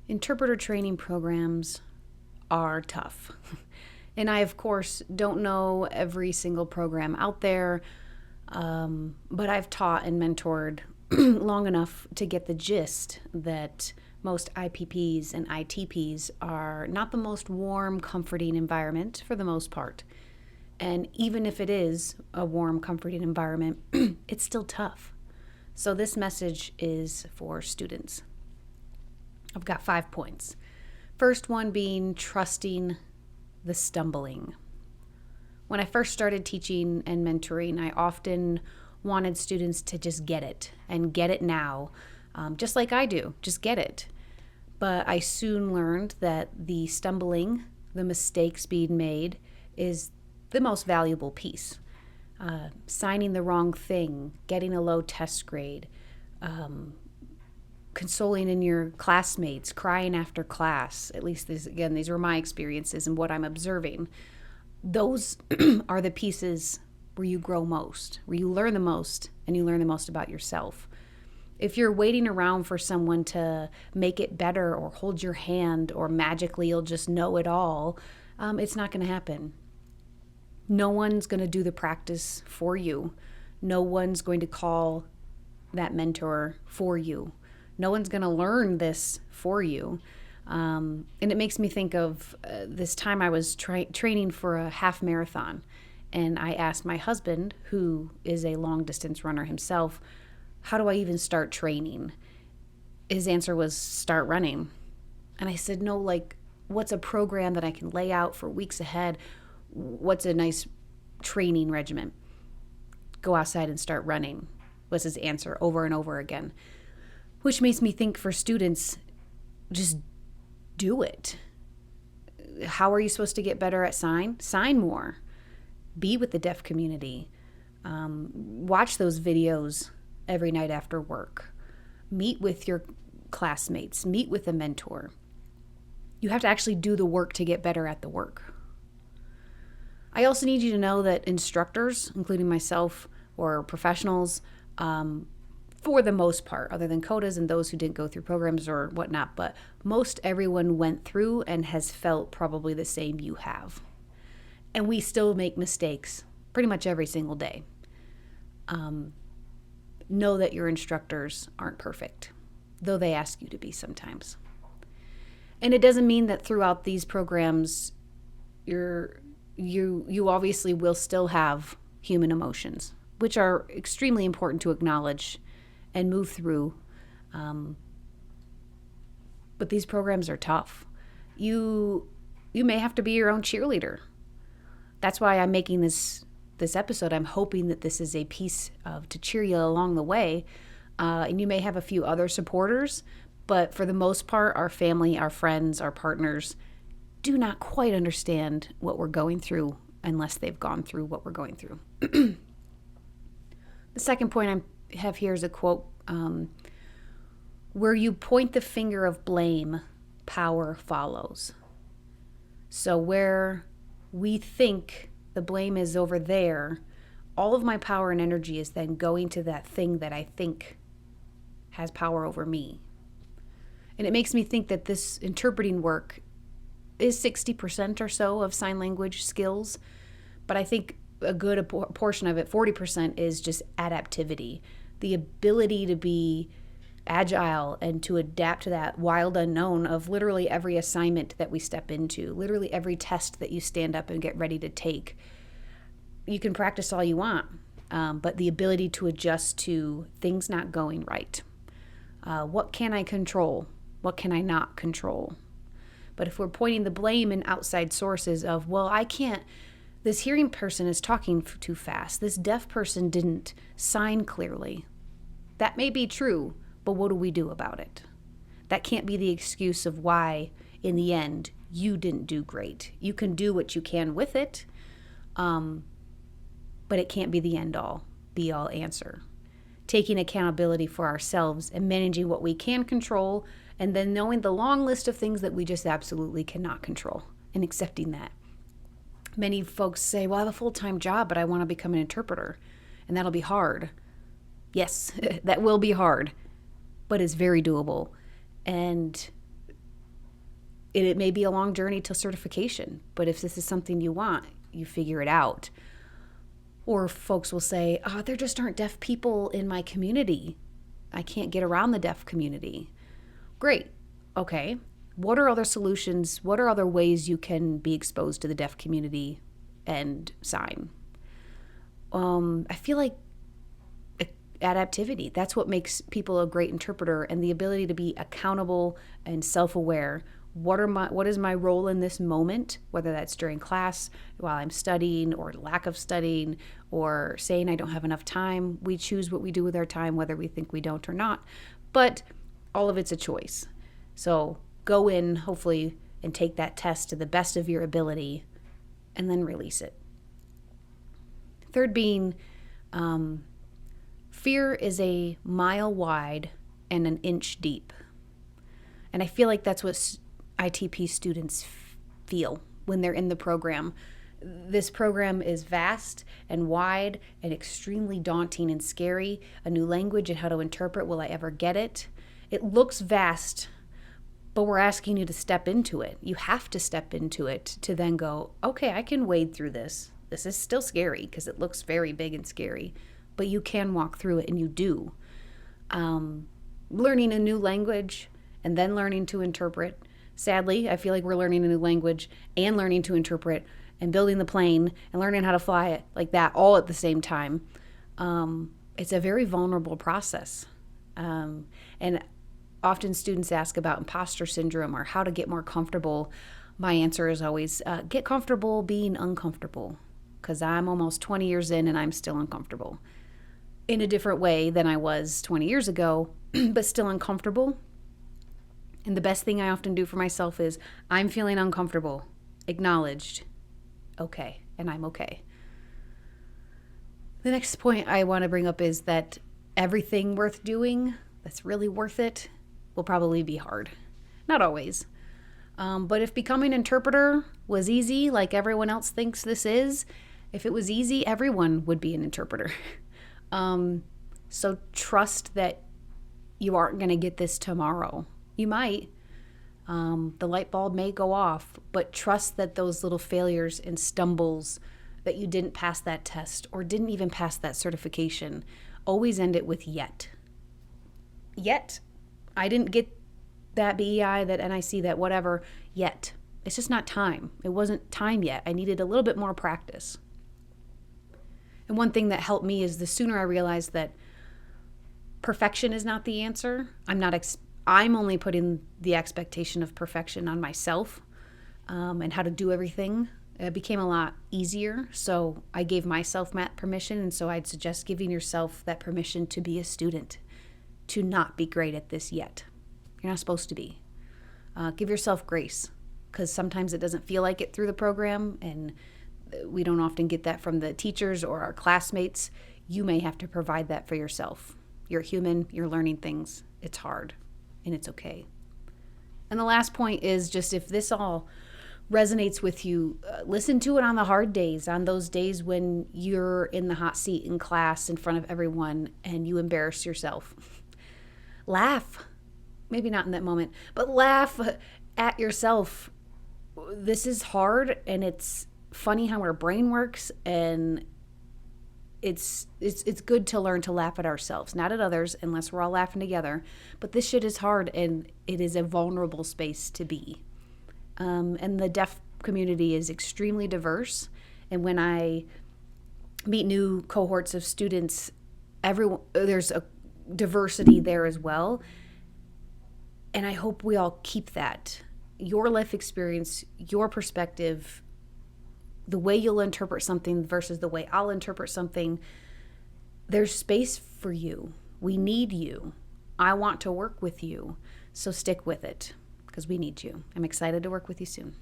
Interpreter training programs are tough. And I, of course, don't know every single program out there, but I've taught and mentored long enough to get the gist that most IPPs and ITPs are not the most warm, comforting environment for the most part. And even if it is a warm, comforting environment, it's still tough. So this message is for students. I've got 5 points. First one being trusting the stumbling. When I first started teaching and mentoring, I often wanted students to just get it and get it now, just like I do, just get it. But I soon learned that the stumbling, the mistakes being made, is the most valuable piece. Signing the wrong thing, getting a low test grade, consoling in your classmates, crying after class. At least these were my experiences and what I'm observing. Those are the pieces where you grow most, where you learn the most, and you learn the most about yourself. If you're waiting around for someone to make it better or hold your hand or magically you'll just know it all, it's not going to happen. No one's going to do the practice for you. No one's going to call that mentor for you. No one's going to learn this for you. And it makes me think of this time I was training for a half marathon. And I asked my husband, who is a long distance runner himself, how do I even start training? His answer was start running. And I said, no, like, what's a program that I can lay out for weeks ahead? What's a nice training regimen? Go outside and start running, was his answer over and over again. Which makes me think for students, just do it. How are you supposed to get better at sign? Sign more. Be with the deaf community. Watch those videos every night after work. Meet with your classmates. Meet with a mentor. You have to actually do the work to get better at the work. I also need you to know that instructors, including myself or professionals, for the most part, other than CODAs and those who didn't go through programs or whatnot, but most everyone went through and has felt probably the same you have. And we still make mistakes pretty much every single day. Know that your instructors aren't perfect, though they ask you to be sometimes. And it doesn't mean that throughout these programs, you obviously will still have human emotions, which are extremely important to acknowledge and move through. But these programs are tough. You may have to be your own cheerleader. That's why I'm making this episode. I'm hoping that this is a piece to cheer you along the way. And you may have a few other supporters, but for the most part, our family, our friends, our partners do not quite understand what we're going through unless they've gone through what we're going through. The second point I have here is a quote, where you point the finger of blame, power follows. So where we think the blame is over there, all of my power and energy is then going to that thing that I think has power over me. And it makes me think that this interpreting work is 60% or so of sign language skills, but I think a good portion of it, 40%, is just adaptivity, the ability to be agile and to adapt to that wild unknown of literally every assignment that we step into, literally every test that you stand up and get ready to take. You can practice all you want, but the ability to adjust to things not going right. What can I control? What can I not control? But if we're pointing the blame in outside sources of, well, I can't, this hearing person is talking too fast, this deaf person didn't sign clearly. That may be true, but what do we do about it? That can't be the excuse of why, in the end, you didn't do great. You can do what you can with it, but it can't be the end-all, be-all answer. Taking accountability for ourselves and managing what we can control, and then knowing the long list of things that we just absolutely cannot control, and accepting that. Many folks say, well, I have a full-time job, but I want to become an interpreter, and that'll be hard. Yes, that will be hard, but it's very doable. And it may be a long journey to certification, but if this is something you want, you figure it out. Or folks will say, oh, there just aren't deaf people in my community. I can't get around the deaf community. Great. Okay. What are other solutions? What are other ways you can be exposed to the deaf community and sign? I feel like adaptivity, that's what makes people a great interpreter, and the ability to be accountable and self-aware. What is my role in this moment, whether that's during class, while I'm studying, or lack of studying, or saying I don't have enough time. We choose what we do with our time, whether we think we don't or not, but all of it's a choice. So go in, hopefully, and take that test to the best of your ability, and then release it. Third being, fear is a mile wide and an inch deep. And I feel like that's what ITP students feel when they're in the program. This program is vast and wide and extremely daunting and scary. A new language and how to interpret, will I ever get it? It looks vast, but we're asking you to step into it. You have to step into it to then go, okay, I can wade through this. This is still scary because it looks very big and scary, but you can walk through it, and you do. Learning a new language and then learning to interpret. Sadly, I feel like we're learning a new language and learning to interpret and building the plane and learning how to fly it like that all at the same time. It's a very vulnerable process. And often students ask about imposter syndrome or how to get more comfortable. My answer is always, get comfortable being uncomfortable, because I'm almost 20 years in and I'm still uncomfortable. In a different way than I was 20 years ago, but still uncomfortable. And the best thing I often do for myself is, I'm feeling uncomfortable, acknowledged, okay, and I'm okay. The next point I want to bring up is that everything worth doing that's really worth it will probably be hard. Not always. But if becoming an interpreter was easy, like everyone else thinks this is, if it was easy, everyone would be an interpreter. So trust that you aren't going to get this tomorrow. You might. The light bulb may go off, but trust that those little failures and stumbles, that you didn't pass that test or didn't even pass that certification, always end it with yet. Yet. I didn't get that BEI, that NIC, that whatever yet. It's just not time. It wasn't time yet. I needed a little bit more practice. And one thing that helped me is the sooner I realized that perfection is not the answer. I'm only putting the expectation of perfection on myself, and how to do everything. It became a lot easier. So I gave myself permission. And so I'd suggest giving yourself that permission to be a student, to not be great at this yet. You're not supposed to be. Give yourself grace, because sometimes it doesn't feel like it through the program, and we don't often get that from the teachers or our classmates. You may have to provide that for yourself. You're human, you're learning things. It's hard, and it's okay. And the last point is just, if this all resonates with you, listen to it on the hard days, on those days when you're in the hot seat in class in front of everyone and you embarrass yourself. Laugh. Maybe not in that moment, but laugh at yourself. This is hard, and it's funny how our brain works, and it's good to learn to laugh at ourselves, not at others, unless we're all laughing together. But this shit is hard, and it is a vulnerable space to be. And the deaf community is extremely diverse. And when I meet new cohorts of students, there's a diversity there as well. And I hope we all keep that. Your life experience, your perspective, the way you'll interpret something versus the way I'll interpret something. There's space for you. We need you. I want to work with you. So stick with it, because we need you. I'm excited to work with you soon.